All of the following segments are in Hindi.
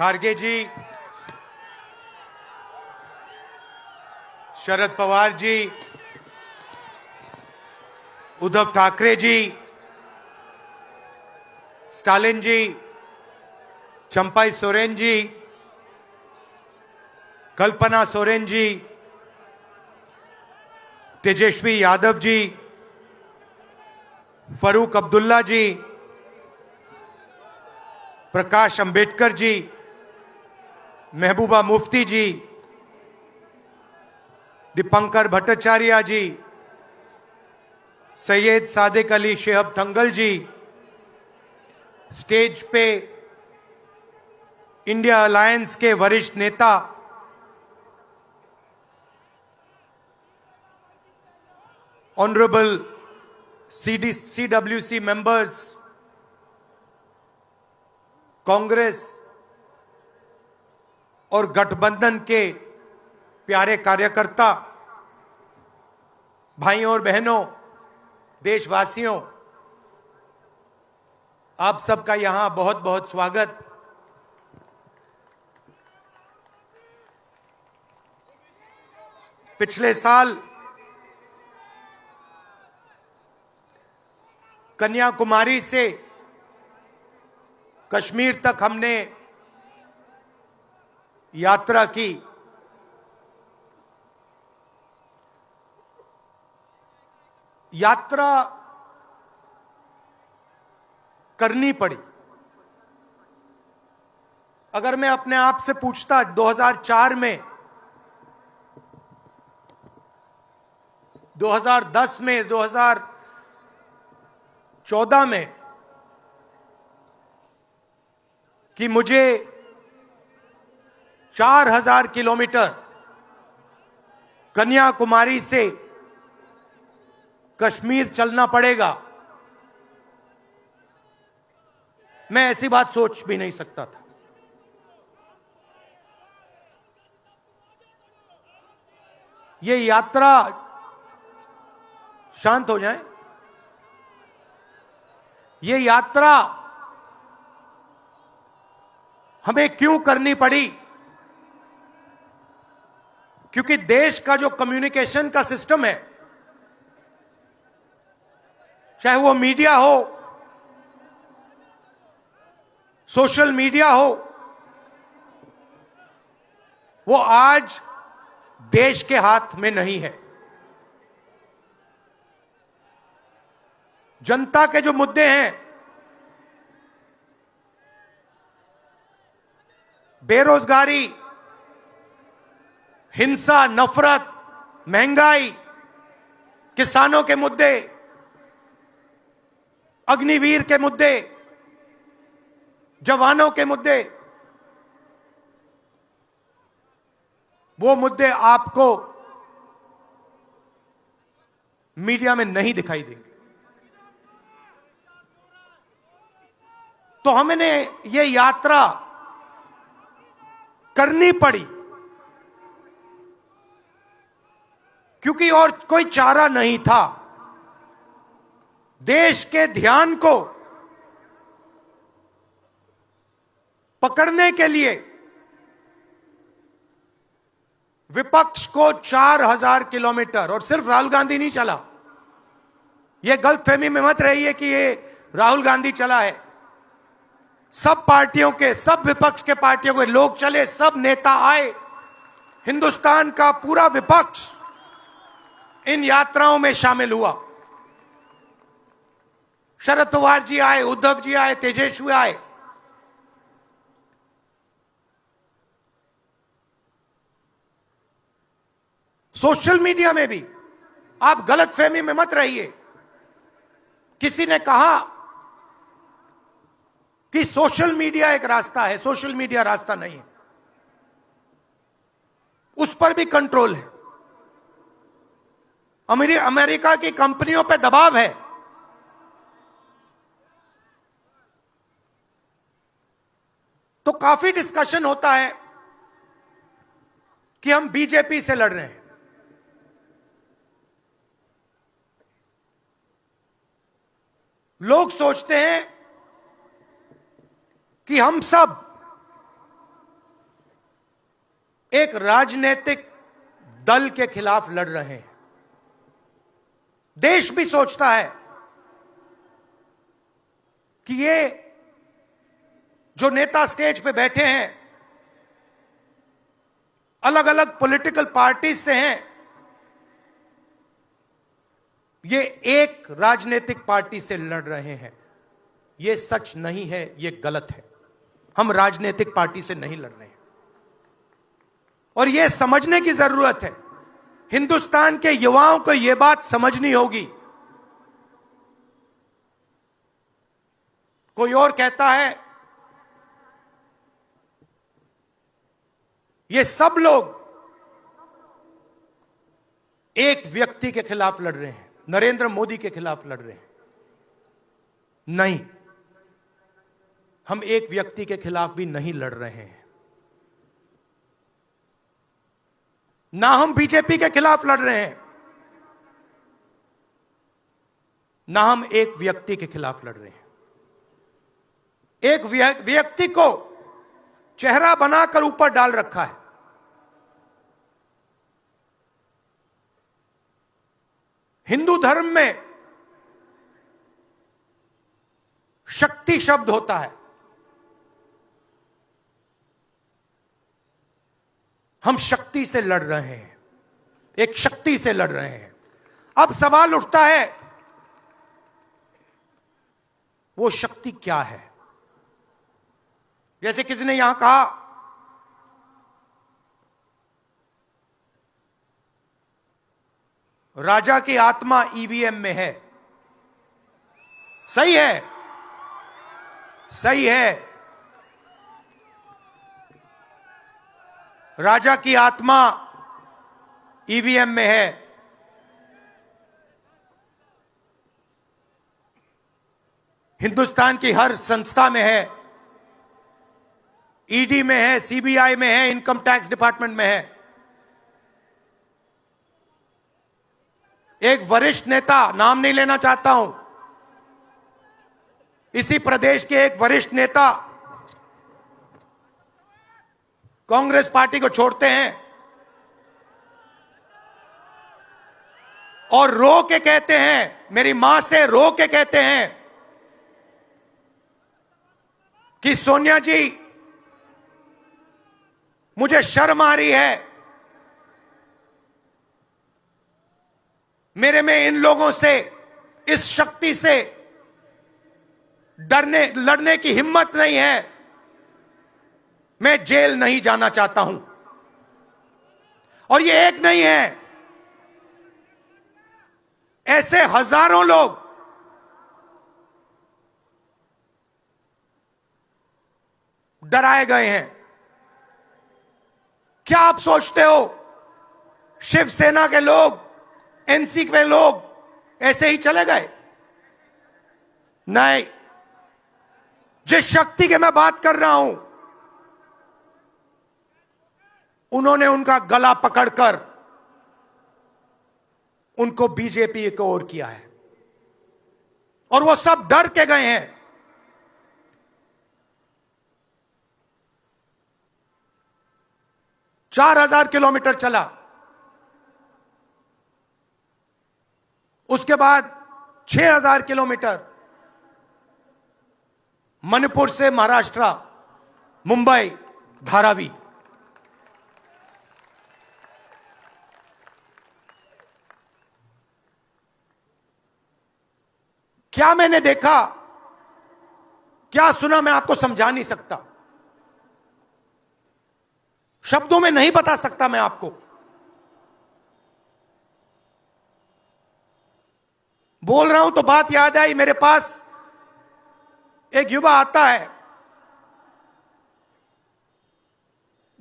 खारगे जी, शरद पवार जी, उद्धव ठाकरे जी, स्टालिन जी, चंपाई सोरेन जी, कल्पना सोरेन जी, तेजस्वी यादव जी, फरूक अब्दुल्ला जी, प्रकाश अंबेडकर जी, महबूबा मुफ्ती जी, दीपंकर भट्टाचार्य जी, सैयद सादिक अली शेहब थंगल जी, स्टेज पे इंडिया अलायंस के वरिष्ठ नेता ऑनरेबल CWC मेंबर्स, कांग्रेस और गठबंधन के प्यारे कार्यकर्ता, भाइयों और बहनों, देशवासियों, आप सबका यहां बहुत बहुत स्वागत। पिछले साल कन्याकुमारी से कश्मीर तक हमने यात्रा की। यात्रा करनी पड़ी। अगर मैं अपने आप से पूछता 2004 में, 2010 में, 2014 में कि मुझे 4000 किलोमीटर कन्याकुमारी से कश्मीर चलना पड़ेगा, मैं ऐसी बात सोच भी नहीं सकता था। ये यात्रा, शांत हो जाएं, ये यात्रा हमें क्यों करनी पड़ी? क्योंकि देश का जो कम्युनिकेशन का सिस्टम है, चाहे वो मीडिया हो, सोशल मीडिया हो, वो आज देश के हाथ में नहीं है। जनता के जो मुद्दे हैं, बेरोजगारी, हिंसा, नफरत, महंगाई, किसानों के मुद्दे, अग्निवीर के मुद्दे, जवानों के मुद्दे, वो मुद्दे आपको मीडिया में नहीं दिखाई देंगे। तो हमने ये यात्रा करनी पड़ी क्योंकि और कोई चारा नहीं था। देश के ध्यान को पकड़ने के लिए विपक्ष को 4000 किलोमीटर, और सिर्फ राहुल गांधी नहीं चला, यह गलतफहमी में मत रहिए कि ये राहुल गांधी चला है। सब पार्टियों के, सब विपक्ष के पार्टियों के लोग चले, सब नेता आए, हिंदुस्तान का पूरा विपक्ष इन यात्राओं में शामिल हुआ। शरद पवार जी आए, उद्धव जी आए, तेजस्वी आए। सोशल मीडिया में भी आप गलतफहमी में मत रहिए। किसी ने कहा कि सोशल मीडिया एक रास्ता है, सोशल मीडिया रास्ता नहीं है। उस पर भी कंट्रोल है। अमेरिका की कंपनियों पर दबाव है। तो काफी डिस्कशन होता है कि हम बीजेपी से लड़ रहे हैं। लोग सोचते हैं कि हम सब एक राजनीतिक दल के खिलाफ लड़ रहे हैं। देश भी सोचता है कि ये जो नेता स्टेज पे बैठे हैं अलग अलग पॉलिटिकल पार्टी से हैं, ये एक राजनीतिक पार्टी से लड़ रहे हैं। ये सच नहीं है, ये गलत है। हम राजनीतिक पार्टी से नहीं लड़ रहे हैं और यह समझने की जरूरत है। हिंदुस्तान के युवाओं को यह बात समझनी होगी। कोई और कहता है ये सब लोग एक व्यक्ति के खिलाफ लड़ रहे हैं, नरेंद्र मोदी के खिलाफ लड़ रहे हैं। नहीं, हम एक व्यक्ति के खिलाफ भी नहीं लड़ रहे हैं। ना हम बीजेपी के खिलाफ लड़ रहे हैं, ना हम एक व्यक्ति के खिलाफ लड़ रहे हैं। एक व्यक्ति को चेहरा बनाकर ऊपर डाल रखा है। हिंदू धर्म में शक्ति शब्द होता है। हम शक्ति से लड़ रहे हैं, एक शक्ति से लड़ रहे हैं। अब सवाल उठता है वो शक्ति क्या है? जैसे किसी ने यहां कहा राजा की आत्मा ईवीएम में है। सही है, सही है। राजा की आत्मा ईवीएम में है। हिंदुस्तान की हर संस्था में है, ईडी में है, सीबीआई में है, इनकम टैक्स डिपार्टमेंट में है। एक वरिष्ठ नेता, नाम नहीं लेना चाहता हूं, इसी प्रदेश के एक वरिष्ठ नेता कांग्रेस पार्टी को छोड़ते हैं और रो के कहते हैं, मेरी मां से रो के कहते हैं कि सोनिया जी मुझे शर्म आ रही है, मेरे में इन लोगों से, इस शक्ति से लड़ने की हिम्मत नहीं है, मैं जेल नहीं जाना चाहता हूं। और ये एक नहीं है, ऐसे हजारों लोग डराए गए हैं। क्या आप सोचते हो शिवसेना के लोग, एनसी के लोग ऐसे ही चले गए? नहीं, जिस शक्ति की मैं बात कर रहा हूं, उन्होंने उनका गला पकड़कर उनको बीजेपी को ओर किया है और वो सब डर के गए हैं। चार 4,000 किलोमीटर चला, उसके बाद 6,000 किलोमीटर मणिपुर से महाराष्ट्र, मुंबई, धारावी। क्या मैंने देखा, क्या सुना, मैं आपको समझा नहीं सकता, शब्दों में नहीं बता सकता मैं आपको। बोल रहा हूं तो बात याद आई, मेरे पास एक युवा आता है,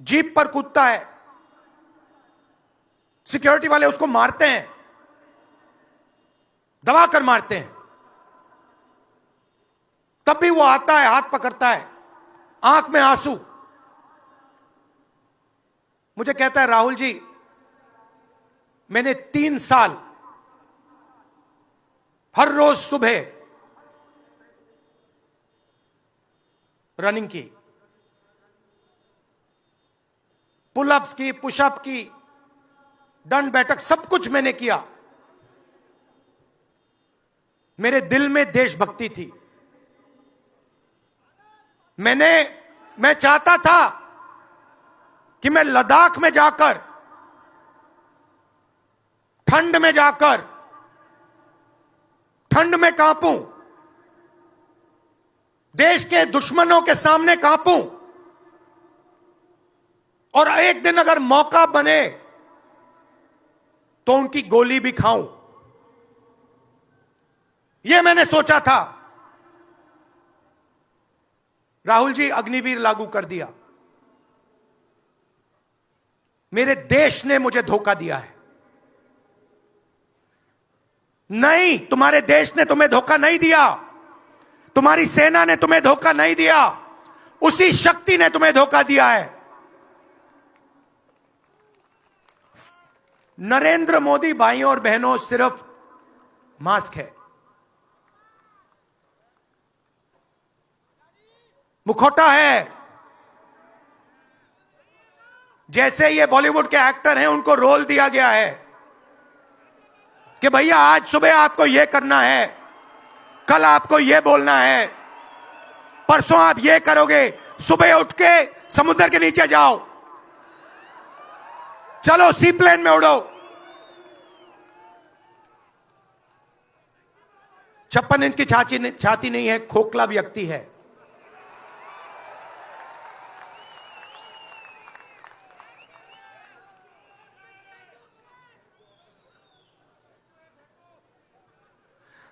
जीप पर कूदता है, सिक्योरिटी वाले उसको मारते हैं, दबाकर मारते हैं, तब भी वो आता है, हाथ पकड़ता है, आंख में आंसू, मुझे कहता है राहुल जी मैंने 3 साल हर रोज सुबह रनिंग की, पुलअप्स की, पुशअप की, दंड बैठक, सब कुछ मैंने किया। मेरे दिल में देशभक्ति थी। मैं चाहता था कि मैं लद्दाख में जाकर, ठंड में जाकर, ठंड में कांपूं, देश के दुश्मनों के सामने कांपूं, और एक दिन अगर मौका बने तो उनकी गोली भी खाऊं। यह मैंने सोचा था। राहुल जी, अग्निवीर लागू कर दिया। मेरे देश ने मुझे धोखा दिया है। नहीं, तुम्हारे देश ने तुम्हें धोखा नहीं दिया। तुम्हारी सेना ने तुम्हें धोखा नहीं दिया। उसी शक्ति ने तुम्हें धोखा दिया है। नरेंद्र मोदी भाइयों और बहनों सिर्फ मास्क है, मुखौटा है। जैसे ये बॉलीवुड के एक्टर हैं, उनको रोल दिया गया है कि भैया आज सुबह आपको यह करना है, कल आपको यह बोलना है, परसों आप यह करोगे, सुबह उठ के समुद्र के नीचे जाओ, चलो सी प्लेन में उड़ो। 56 इंच की छाती नहीं है, खोखला व्यक्ति है।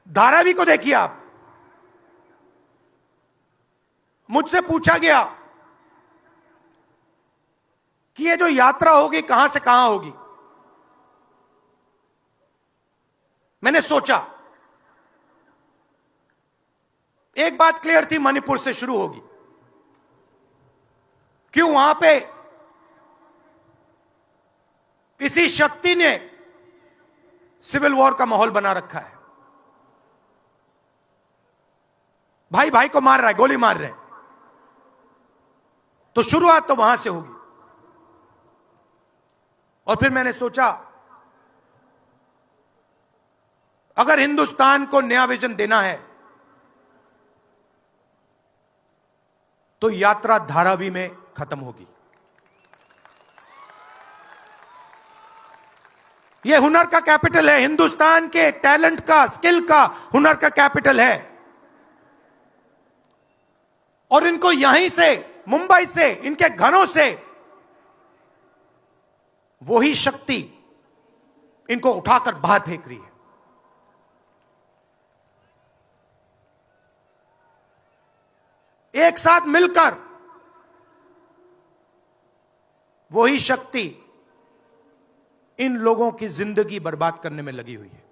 धारावी को देखिए आप। मुझसे पूछा गया कि ये जो यात्रा होगी कहां से कहां होगी। मैंने सोचा, एक बात क्लियर थी, मणिपुर से शुरू होगी। क्यों? वहां पे इसी शक्ति ने सिविल वॉर का माहौल बना रखा है। भाई भाई को मार रहा है, गोली मार रहे हैं, तो शुरुआत तो वहां से होगी। और फिर मैंने सोचा, अगर हिंदुस्तान को नया विजन देना है तो यात्रा धारावी में खत्म होगी। यह हुनर का कैपिटल है, हिंदुस्तान के टैलेंट का, स्किल का, हुनर का कैपिटल है। और इनको यहीं से, मुंबई से, इनके घरों से वही शक्ति इनको उठाकर बाहर फेंक रही है। एक साथ मिलकर वही शक्ति इन लोगों की जिंदगी बर्बाद करने में लगी हुई है।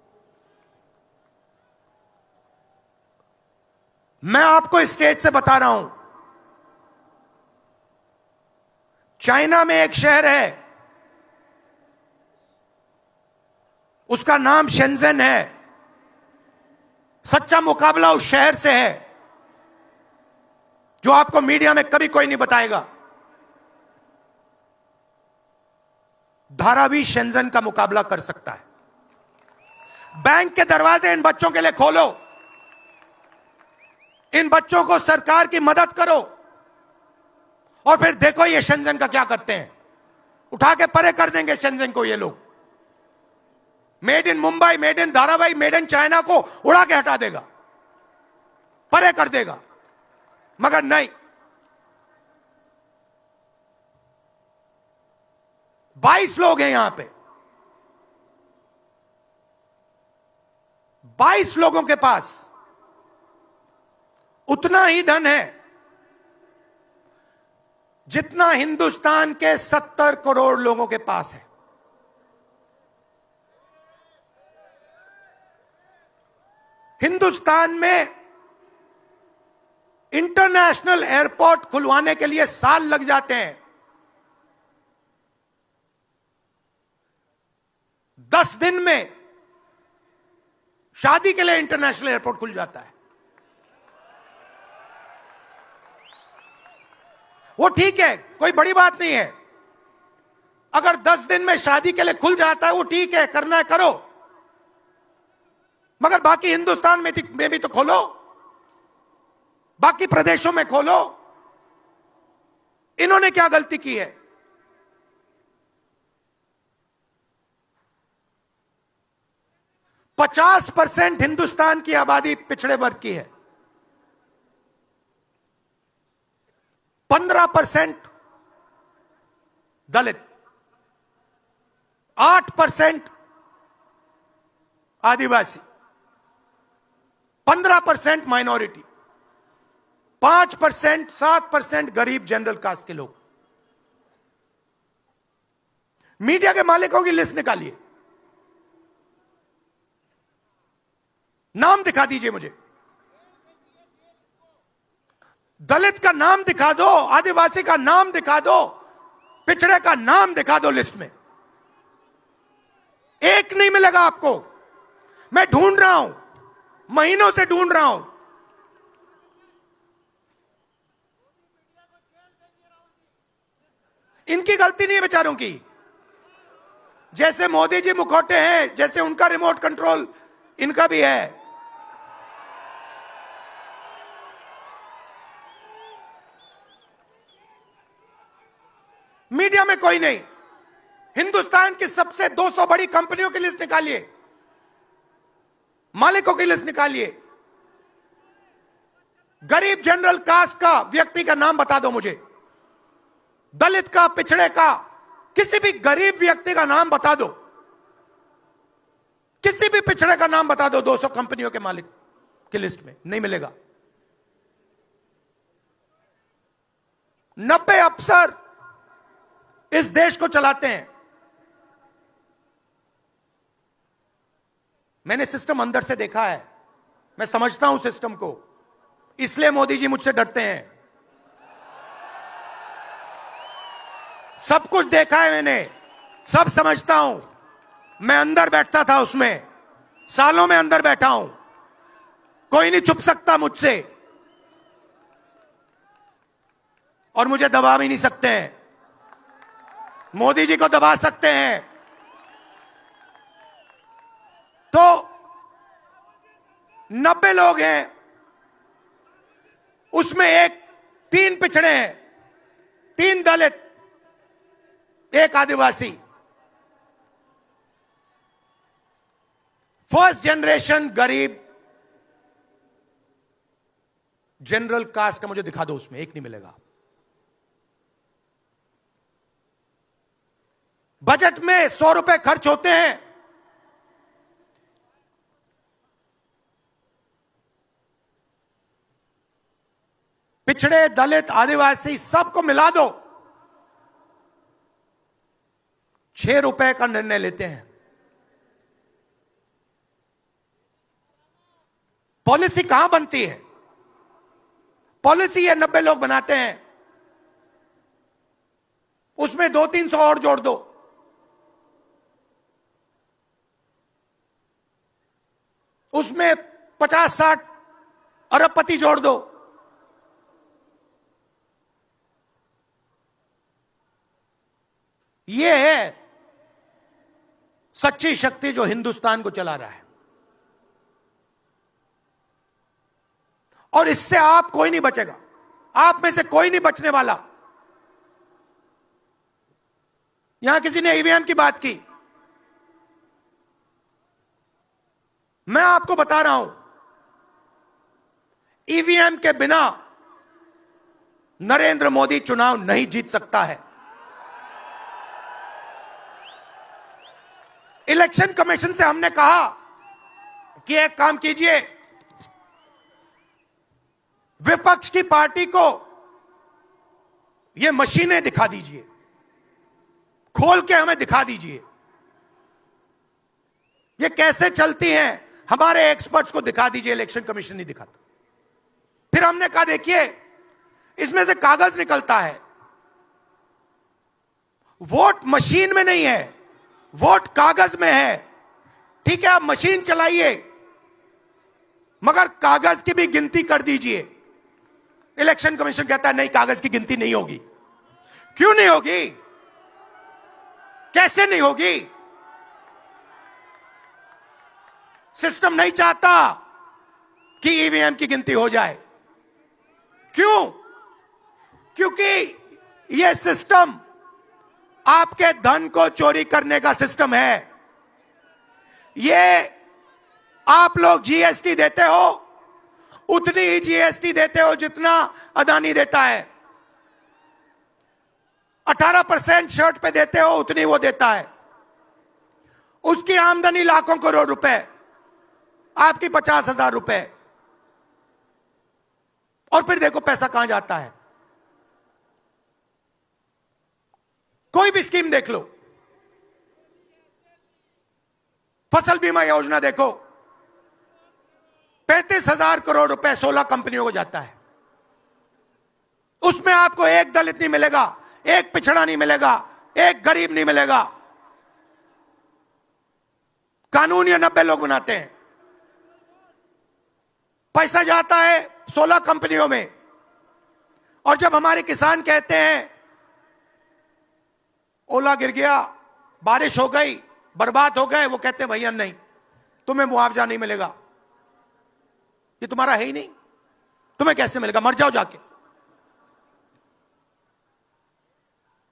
मैं आपको इस स्टेज से बता रहा हूं, चाइना में एक शहर है, उसका नाम शेंजन है। सच्चा मुकाबला उस शहर से है जो आपको मीडिया में कभी कोई नहीं बताएगा। धारावी शेंजन का मुकाबला कर सकता है। बैंक के दरवाजे इन बच्चों के लिए खोलो, इन बच्चों को सरकार की मदद करो, और फिर देखो ये शेंजन का क्या करते हैं। उठा के परे कर देंगे शेंजन को ये लोग। Made in Mumbai, made in Dharavi, made in China को उड़ा के हटा देगा, परे कर देगा। मगर नहीं, 22 लोग हैं यहां पे, 22 लोगों के पास उतना ही धन है जितना हिंदुस्तान के 70 करोड़ लोगों के पास है। हिंदुस्तान में इंटरनेशनल एयरपोर्ट खुलवाने के लिए साल लग जाते हैं। 10 दिन में शादी के लिए इंटरनेशनल एयरपोर्ट खुल जाता है। वो ठीक है, कोई बड़ी बात नहीं है, अगर 10 दिन में शादी के लिए खुल जाता है वो ठीक है, करना है करो, मगर बाकी हिंदुस्तान में भी तो खोलो, बाकी प्रदेशों में खोलो। इन्होंने क्या गलती की है? पचास 50% हिंदुस्तान की आबादी पिछड़े वर्ग की है, 15% दलित, 8% आदिवासी, 15% माइनॉरिटी, 5% 7% गरीब जनरल कास्ट के लोग। मीडिया के मालिकों की लिस्ट निकालिए, नाम दिखा दीजिए मुझे। दलित का नाम दिखा दो, आदिवासी का नाम दिखा दो, पिछड़े का नाम दिखा दो लिस्ट में। एक नहीं मिलेगा आपको। मैं ढूंढ रहा हूं, महीनों से ढूंढ रहा हूं। इनकी गलती नहीं है बेचारों की। जैसे मोदी जी मुखौटे हैं, जैसे उनका रिमोट कंट्रोल इनका भी है। मीडिया में कोई नहीं। हिंदुस्तान की सबसे 200 बड़ी कंपनियों की लिस्ट निकालिए, मालिकों की लिस्ट निकालिए। गरीब जनरल कास्ट का व्यक्ति का नाम बता दो मुझे, दलित का, पिछड़े का, किसी भी गरीब व्यक्ति का नाम बता दो, किसी भी पिछड़े का नाम बता दो 200 कंपनियों के मालिक की लिस्ट में, नहीं मिलेगा। 90 अफसर इस देश को चलाते हैं। मैंने सिस्टम अंदर से देखा है, मैं समझता हूं सिस्टम को, इसलिए मोदी जी मुझसे डरते हैं। सब कुछ देखा है मैंने, सब समझता हूं। मैं अंदर बैठता था उसमें, सालों में अंदर बैठा हूं, कोई नहीं छुप सकता मुझसे, और मुझे दबा भी नहीं सकते हैं। मोदी जी को दबा सकते हैं तो 90 लोग हैं, उसमें 3 पिछड़े हैं, 3 दलित, 1 आदिवासी। फर्स्ट जनरेशन गरीब जनरल कास्ट का मुझे दिखा दो, उसमें एक नहीं मिलेगा। बजट में 100 रुपए खर्च होते हैं, पिछड़े, दलित, आदिवासी सबको मिला दो, 6 रुपए का निर्णय लेते हैं। पॉलिसी कहां बनती है? पॉलिसी ये 90 लोग बनाते हैं, उसमें 200-300 और जोड़ दो, उसमें 50-60 अरबपति जोड़ दो। यह है सच्ची शक्ति जो हिंदुस्तान को चला रहा है, और इससे आप कोई नहीं बचेगा, आप में से कोई नहीं बचने वाला। यहां किसी ने ईवीएम की बात की, मैं आपको बता रहा हूं, ईवीएम के बिना नरेंद्र मोदी चुनाव नहीं जीत सकता है। इलेक्शन कमीशन से हमने कहा कि एक काम कीजिए, विपक्ष की पार्टी को ये मशीनें दिखा दीजिए, खोल के हमें दिखा दीजिए ये कैसे चलती हैं, हमारे एक्सपर्ट्स को दिखा दीजिए। इलेक्शन कमीशन नहीं दिखाता। फिर हमने कहा देखिए, इसमें से कागज निकलता है, वोट मशीन में नहीं है, वोट कागज में है। ठीक है, आप मशीन चलाइए, मगर कागज की भी गिनती कर दीजिए। इलेक्शन कमीशन कहता है नहीं, कागज की गिनती नहीं होगी। क्यों नहीं होगी? कैसे नहीं होगी? सिस्टम नहीं चाहता कि ईवीएम की गिनती हो जाए। क्यों? क्योंकि यह सिस्टम आपके धन को चोरी करने का सिस्टम है। ये आप लोग जीएसटी देते हो, उतनी ही जीएसटी देते हो जितना अदानी देता है। 18% शर्ट पे देते हो, उतनी वो देता है। उसकी आमदनी लाखों करोड़ रुपए, आपकी 50,000 रुपए। और फिर देखो पैसा कहां जाता है। कोई भी स्कीम देख लो, फसल बीमा योजना देखो, 35,000 करोड़ रुपए 16 कंपनियों को जाता है। उसमें आपको एक दलित नहीं मिलेगा, एक पिछड़ा नहीं मिलेगा, एक गरीब नहीं मिलेगा। कानून ये 90 लोग बनाते हैं। पैसा जाता है 16 कंपनियों में। और जब हमारे किसान कहते हैं ओला गिर गया, बारिश हो गई, बर्बाद हो गए, वो कहते हैं भैया नहीं, तुम्हें मुआवजा नहीं मिलेगा, ये तुम्हारा है ही नहीं, तुम्हें कैसे मिलेगा, मर जाओ जाके।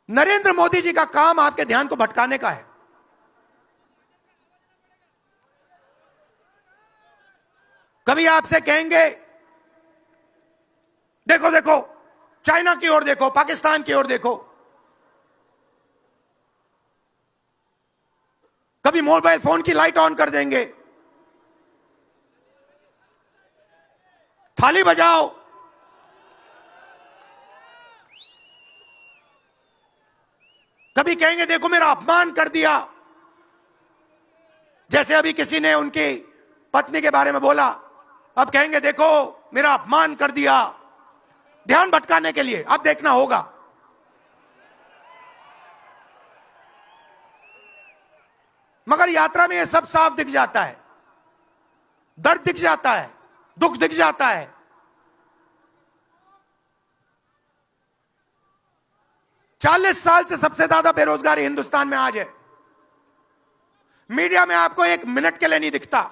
नरेंद्र मोदी जी का काम आपके ध्यान को भटकाने का है। कभी आपसे कहेंगे देखो देखो चाइना की ओर देखो, पाकिस्तान की ओर देखो। कभी मोबाइल फोन की लाइट ऑन कर देंगे, थाली बजाओ। कभी कहेंगे देखो मेरा अपमान कर दिया, जैसे अभी किसी ने उनकी पत्नी के बारे में बोला, अब कहेंगे देखो मेरा अपमान कर दिया, ध्यान भटकाने के लिए। अब देखना होगा। मगर यात्रा में यह सब साफ दिख जाता है, दर्द दिख जाता है, दुख दिख जाता है। चालीस साल से सबसे ज्यादा बेरोजगारी हिंदुस्तान में आज है। मीडिया में आपको एक मिनट के लिए नहीं दिखता।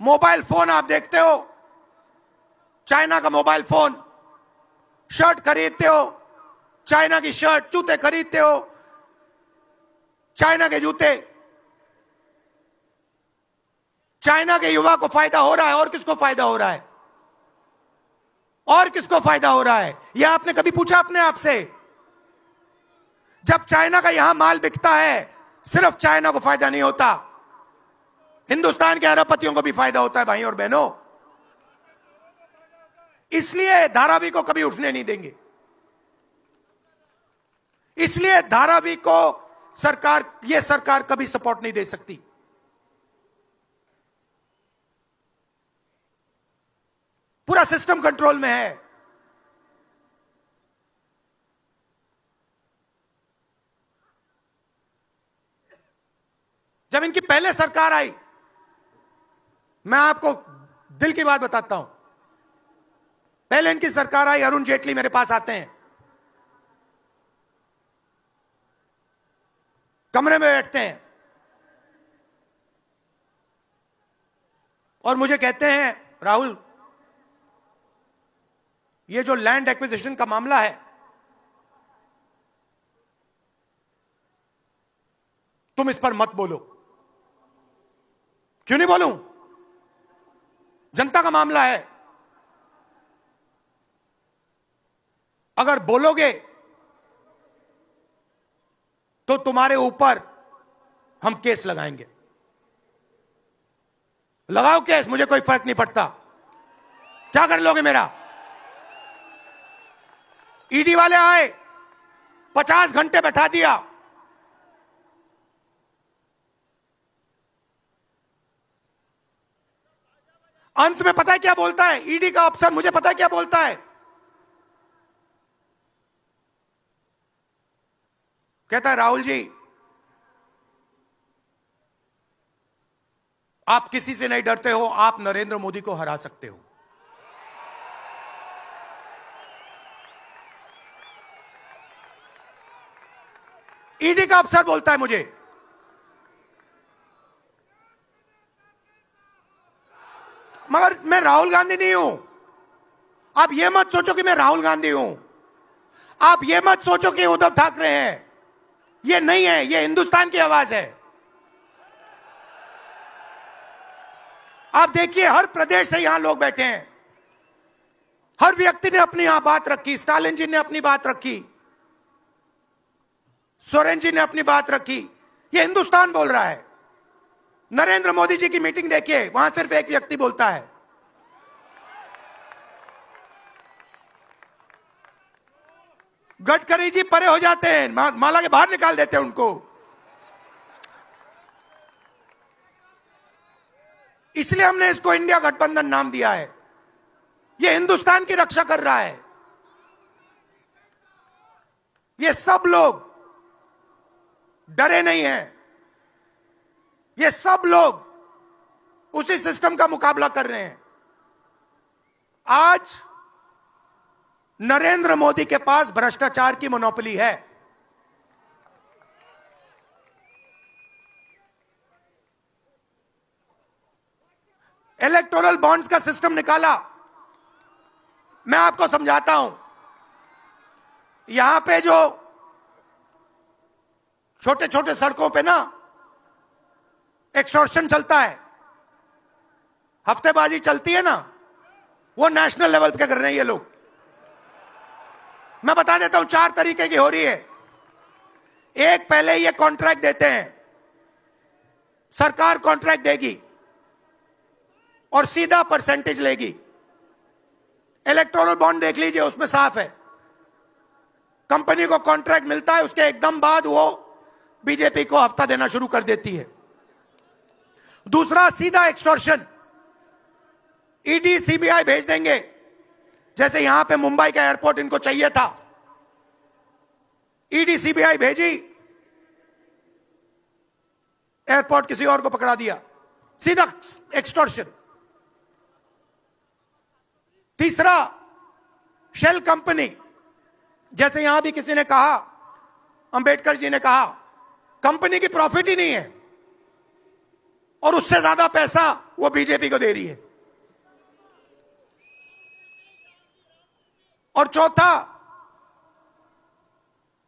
मोबाइल फोन आप देखते हो, चाइना का मोबाइल फोन, शर्ट खरीदते हो, चाइना की शर्ट, जूते खरीदते हो, चाइना के जूते। चाइना के युवा को फायदा हो रहा है, और किसको फायदा हो रहा है? और किसको फायदा हो रहा है? यह आपने कभी पूछा अपने आप से? जब चाइना का यहां माल बिकता है, सिर्फ चाइना को फायदा नहीं होता, हिंदुस्तान के अरबपतियों को भी फायदा होता है, भाई और बहनों। इसलिए धारावी को कभी उठने नहीं देंगे। इसलिए धारावी को यह सरकार कभी सपोर्ट नहीं दे सकती। पूरा सिस्टम कंट्रोल में है। जब इनकी पहले सरकार आई, मैं आपको दिल की बात बताता हूं, पहले इनकी सरकार आई, अरुण जेटली मेरे पास आते हैं, कमरे में बैठते हैं और मुझे कहते हैं राहुल, ये जो लैंड एक्विजिशन का मामला है, तुम इस पर मत बोलो। क्यों नहीं बोलूं? जनता का मामला है। अगर बोलोगे तो तुम्हारे ऊपर हम केस लगाएंगे। लगाओ केस, मुझे कोई फर्क नहीं पड़ता। क्या कर लोगे मेरा? ईडी वाले आए, 50 घंटे बैठा दिया। अंत में पता है क्या बोलता है ईडी का अफसर? मुझे पता है क्या बोलता है। कहता है राहुल जी, आप किसी से नहीं डरते हो, आप नरेंद्र मोदी को हरा सकते हो। ईडी का अफसर बोलता है मुझे। मगर मैं राहुल गांधी नहीं हूं। आप ये मत सोचो कि मैं राहुल गांधी हूं। आप ये मत सोचो कि उद्धव ठाकरे हैं। ये नहीं है, ये हिंदुस्तान की आवाज है। आप देखिए, हर प्रदेश से यहां लोग बैठे हैं। हर व्यक्ति ने अपनी यहां बात रखी। स्टालिन जी ने अपनी बात रखी, सोरेन जी ने अपनी बात रखी। ये हिंदुस्तान बोल रहा है। नरेंद्र मोदी जी की मीटिंग देखिए, वहां सिर्फ एक व्यक्ति बोलता है। गडकरी जी परे हो जाते हैं, माला के बाहर निकाल देते हैं उनको। इसलिए हमने इसको इंडिया गठबंधन नाम दिया है। ये हिंदुस्तान की रक्षा कर रहा है। ये सब लोग डरे नहीं हैं। ये सब लोग उसी सिस्टम का मुकाबला कर रहे हैं। आज नरेंद्र मोदी के पास भ्रष्टाचार की मोनोपोली है। इलेक्टोरल बॉन्ड्स का सिस्टम निकाला। मैं आपको समझाता हूं। यहां पे जो छोटे छोटे सड़कों पे ना एक्सटॉर्शन चलता है, हफ्तेबाजी चलती है ना, वो नेशनल लेवल पे कर रहे हैं ये लोग। मैं बता देता हूं, 4 तरीके की हो रही है। एक, पहले ये कॉन्ट्रैक्ट देते हैं, सरकार कॉन्ट्रैक्ट देगी और सीधा परसेंटेज लेगी। इलेक्टोरल बॉन्ड देख लीजिए, उसमें साफ है। कंपनी को कॉन्ट्रैक्ट मिलता है, उसके एकदम बाद वो बीजेपी को हफ्ता देना शुरू कर देती है। दूसरा, सीधा एक्सटॉर्शन। ईडी सीबीआई भेज देंगे। जैसे यहां पे मुंबई का एयरपोर्ट इनको चाहिए था, ईडी सीबीआई भेजी, एयरपोर्ट किसी और को पकड़ा दिया। सीधा एक्सटॉर्शन। तीसरा, शेल कंपनी। जैसे यहां भी किसी ने कहा, अंबेडकर जी ने कहा, कंपनी की प्रॉफिट ही नहीं है और उससे ज्यादा पैसा वो बीजेपी को दे रही है। और चौथा,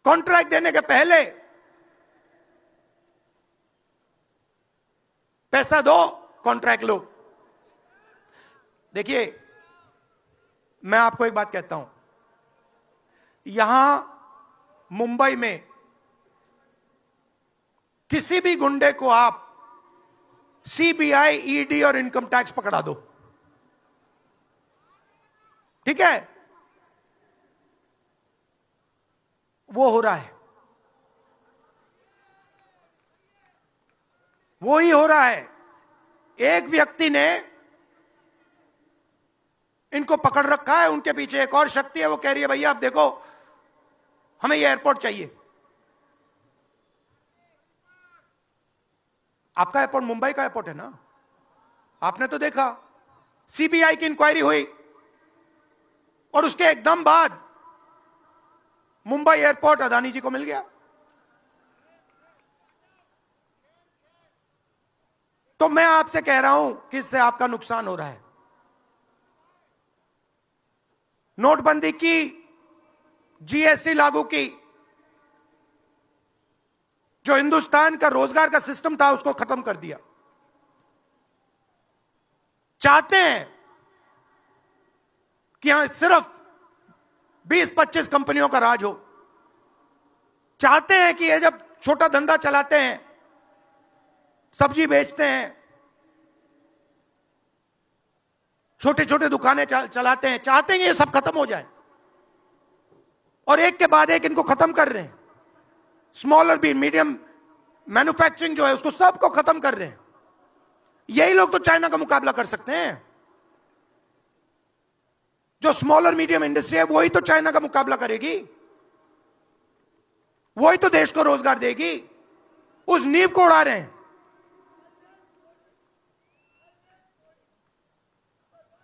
कॉन्ट्रैक्ट देने के पहले पैसा दो, कॉन्ट्रैक्ट लो। देखिए, मैं आपको एक बात कहता हूं, यहां मुंबई में किसी भी गुंडे को आप सीबीआई, ईडी और इनकम टैक्स पकड़ा दो, ठीक है? वो हो रहा है, वो ही हो रहा है। एक व्यक्ति ने इनको पकड़ रखा है, उनके पीछे एक और शक्ति है, वो कह रही है भैया आप देखो, हमें ये एयरपोर्ट चाहिए। आपका एयरपोर्ट मुंबई का एयरपोर्ट है ना, आपने तो देखा। सीबीआई की इंक्वायरी हुई और उसके एकदम बाद मुंबई एयरपोर्ट अदानी जी को मिल गया। तो मैं आपसे कह रहा हूं कि इससे आपका नुकसान हो रहा है। नोटबंदी की, जीएसटी लागू की, जो हिंदुस्तान का रोजगार का सिस्टम था उसको खत्म कर दिया। चाहते हैं कि यहां सिर्फ 20-25 कंपनियों का राज हो। चाहते हैं कि ये जब छोटा धंधा चलाते हैं, सब्जी बेचते हैं, छोटे छोटे दुकानें चलाते हैं, चाहते हैं ये सब खत्म हो जाए। और एक के बाद एक इनको खत्म कर रहे हैं। स्मॉलर भी, मीडियम मैन्युफैक्चरिंग जो है उसको सबको खत्म कर रहे हैं। यही लोग तो चाइना का मुकाबला कर सकते हैं। जो स्मॉलर मीडियम इंडस्ट्री है वही तो चाइना का मुकाबला करेगी, वही तो देश को रोजगार देगी। उस नींव को उड़ा रहे हैं।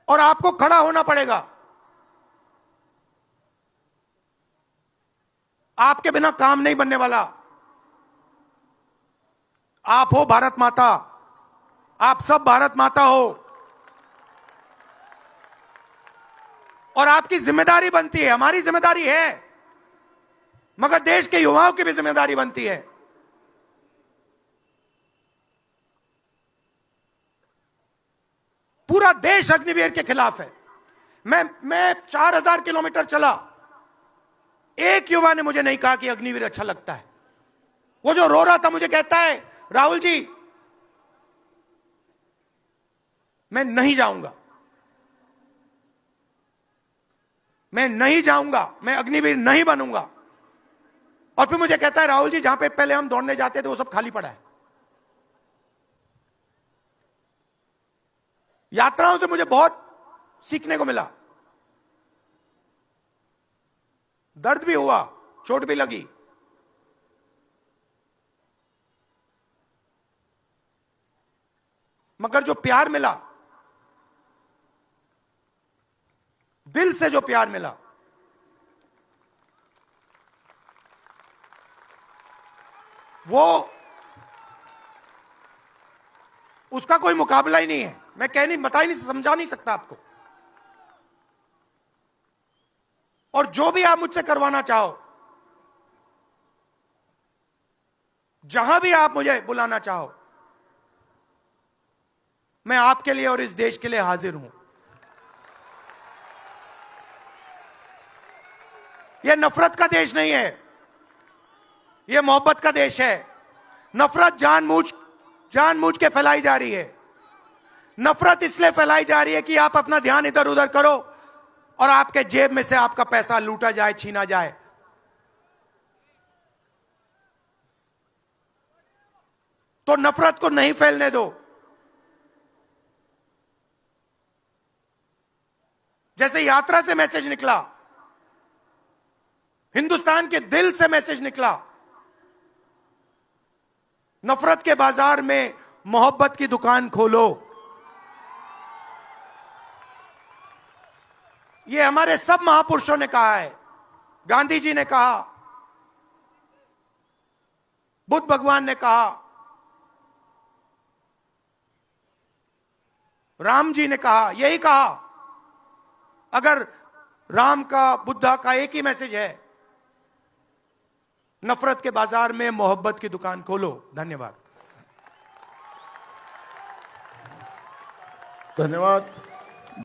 और आपको खड़ा होना पड़ेगा। आपके बिना काम नहीं बनने वाला। आप हो भारत माता, आप सब भारत माता हो, और आपकी जिम्मेदारी बनती है, हमारी जिम्मेदारी है, मगर देश के युवाओं की भी जिम्मेदारी बनती है। पूरा देश अग्निवीर के खिलाफ है। मैं 4000 किलोमीटर चला, एक युवा ने मुझे नहीं कहा कि अग्निवीर अच्छा लगता है। वो जो रो रहा था मुझे कहता है, राहुल जी मैं नहीं जाऊंगा, मैं नहीं जाऊंगा, मैं अग्निवीर नहीं बनूंगा। और फिर मुझे कहता है, राहुल जी जहां पे पहले हम दौड़ने जाते थे वो सब खाली पड़ा है। यात्राओं से मुझे बहुत सीखने को मिला, दर्द भी हुआ, चोट भी लगी, मगर जो प्यार मिला, दिल से जो प्यार मिला, वो उसका कोई मुकाबला ही नहीं है। मैं कह नहीं, बता ही नहीं, समझा नहीं सकता आपको। और जो भी आप मुझसे करवाना चाहो, जहां भी आप मुझे बुलाना चाहो, मैं आपके लिए और इस देश के लिए हाजिर हूं। यह नफरत का देश नहीं है, यह मोहब्बत का देश है। नफरत जानबूझ के फैलाई जा रही है। नफरत इसलिए फैलाई जा रही है कि आप अपना ध्यान इधर उधर करो और आपके जेब में से आपका पैसा लूटा जाए, छीना जाए। तो नफरत को नहीं फैलने दो। जैसे यात्रा से मैसेज निकला, हिंदुस्तान के दिल से मैसेज निकला, नफरत के बाजार में मोहब्बत की दुकान खोलो। यह हमारे सब महापुरुषों ने कहा है। गांधी जी ने कहा, बुद्ध भगवान ने कहा, राम जी ने कहा, यही कहा। अगर राम का, बुद्धा का एक ही मैसेज है, नफरत के बाजार में मोहब्बत की दुकान खोलो। धन्यवाद। धन्यवाद।